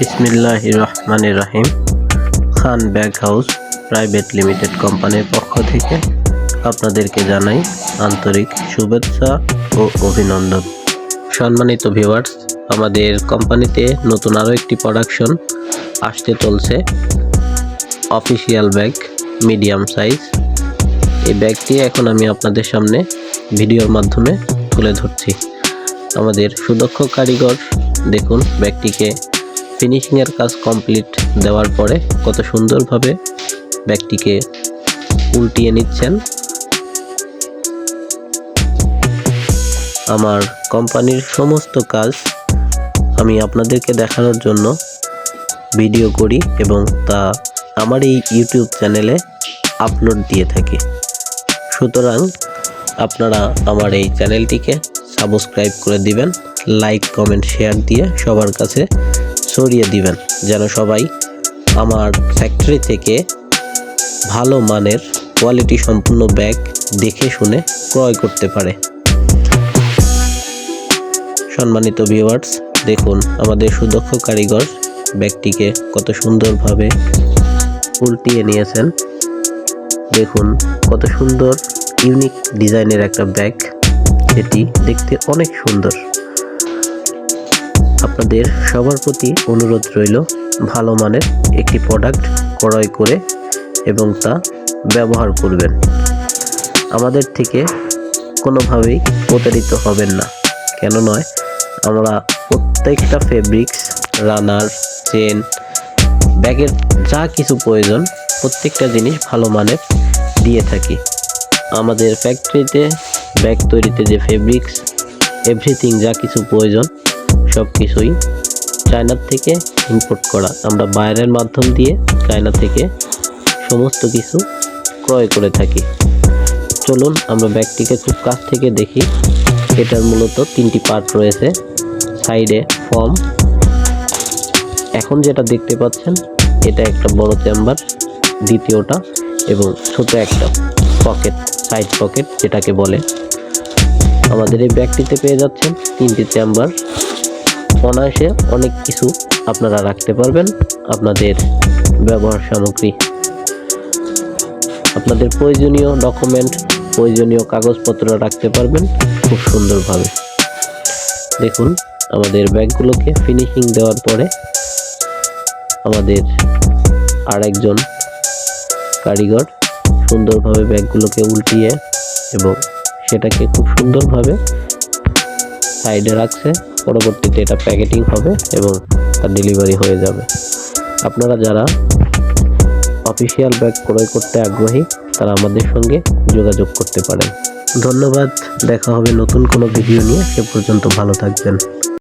বিসমিল্লাহির রহমানির রহিম। খান bag house private limited কোম্পানির পক্ষ থেকে আপনাদেরকে জানাই আন্তরিক শুভেচ্ছা ও অভিনন্দন। সম্মানিত ভিউয়ার্স, আমাদের কোম্পানিতে নতুন আরও একটি প্রোডাকশন আসতে চলছে, অফিসিয়াল ব্যাগ মিডিয়াম সাইজ। এই ব্যাগটি এখন আমি আপনাদের সামনে ভিডিওর মাধ্যমে তুলে ধরছি। আমাদের সুদক্ষ কারিগর দেখুন ব্যাগটিকে ফিনিশিংয়ের কাজ কমপ্লিট দেওয়ার পরে কত সুন্দরভাবে ব্যাগটিকে উল্টিয়ে নিচ্ছেন। আমার কোম্পানির সমস্ত কাজ আমি আপনাদেরকে দেখানোর জন্য ভিডিও করি এবং তা আমার এই ইউটিউব চ্যানেলে আপলোড দিয়ে থাকি। সুতরাং আপনারা আমার এই চ্যানেলটিকে সাবস্ক্রাইব করে দিবেন, লাইক কমেন্ট শেয়ার দিয়ে সবার কাছে ছড়িয়ে দিবেন, যেন সবাই আমার ফ্যাক্টরি থেকে ভালো মানের কোয়ালিটি সম্পূর্ণ ব্যাগ দেখে শুনে ক্রয় করতে পারে। সম্মানিত ভিউয়ার্স, দেখুন আমাদের সুদক্ষ কারিগর ব্যাগটিকে কত সুন্দরভাবে উল্টিয়ে নিয়েছেন। দেখুন কত সুন্দর ইউনিক ডিজাইনের একটা ব্যাগ, এটি দেখতে অনেক সুন্দর। আপনাদের সবার প্রতি অনুরোধ রইল ভালো মানের একটি প্রোডাক্ট ক্রয় করে এবং তা ব্যবহার করবেন। আমাদের থেকে কোনোভাবেই প্রতারিত হবেন না। কেন নয়, আমরা প্রত্যেকটা ফেব্রিক্স, রানার, চেন, ব্যাগের যা কিছু প্রয়োজন প্রত্যেকটা জিনিস ভালো মানের দিয়ে থাকি। আমাদের ফ্যাক্টরিতে ব্যাগ তৈরিতে যে ফেব্রিক্স, এভরিথিং যা কিছু প্রয়োজন সব কিছুই চায়নার থেকে ইম্পোর্ট করা। আমরা বাইরের মাধ্যম দিয়ে চায়না থেকে সমস্ত কিছু ক্রয় করে থাকি। চলুন আমরা ব্যাগটিকে খুব কাছ থেকে দেখি। এটার মূলত তিনটি পার্ট রয়েছে। সাইডে ফর্ম, এখন যেটা দেখতে পাচ্ছেন এটা একটা বড় চেম্বার, দ্বিতীয়টা এবং ছোট একটা পকেট, সাইড পকেট যেটাকে বলে। আমাদের এই ব্যাগটিতে পেয়ে যাচ্ছেন তিনটি চেম্বার। অনায়াসে অনেক কিছু আপনারা রাখতে পারবেন, আপনাদের ব্যবহার সামগ্রী, আপনাদের প্রয়োজনীয় ডকুমেন্ট, প্রয়োজনীয় কাগজপত্র রাখতে পারবেন খুব সুন্দরভাবে। দেখুন আমাদের ব্যাগগুলোকে ফিনিশিং দেওয়ার পরে আমাদের আরেকজন কারিগর সুন্দরভাবে ব্যাগগুলোকে উল্টিয়ে এবং সেটাকে খুব সুন্দরভাবে সাইডে রাখছে। পরবর্তীতে এটা প্যাকেটিং হবে এবং তার ডেলিভারি হয়ে যাবে। আপনারা যারা অফিসিয়াল ব্যাগ ক্রয় করতে আগ্রহী তারা আমাদের সঙ্গে যোগাযোগ করতে পারেন। ধন্যবাদ। দেখা হবে নতুন কোনো ভিডিও নিয়ে। সে পর্যন্ত ভালো থাকবেন।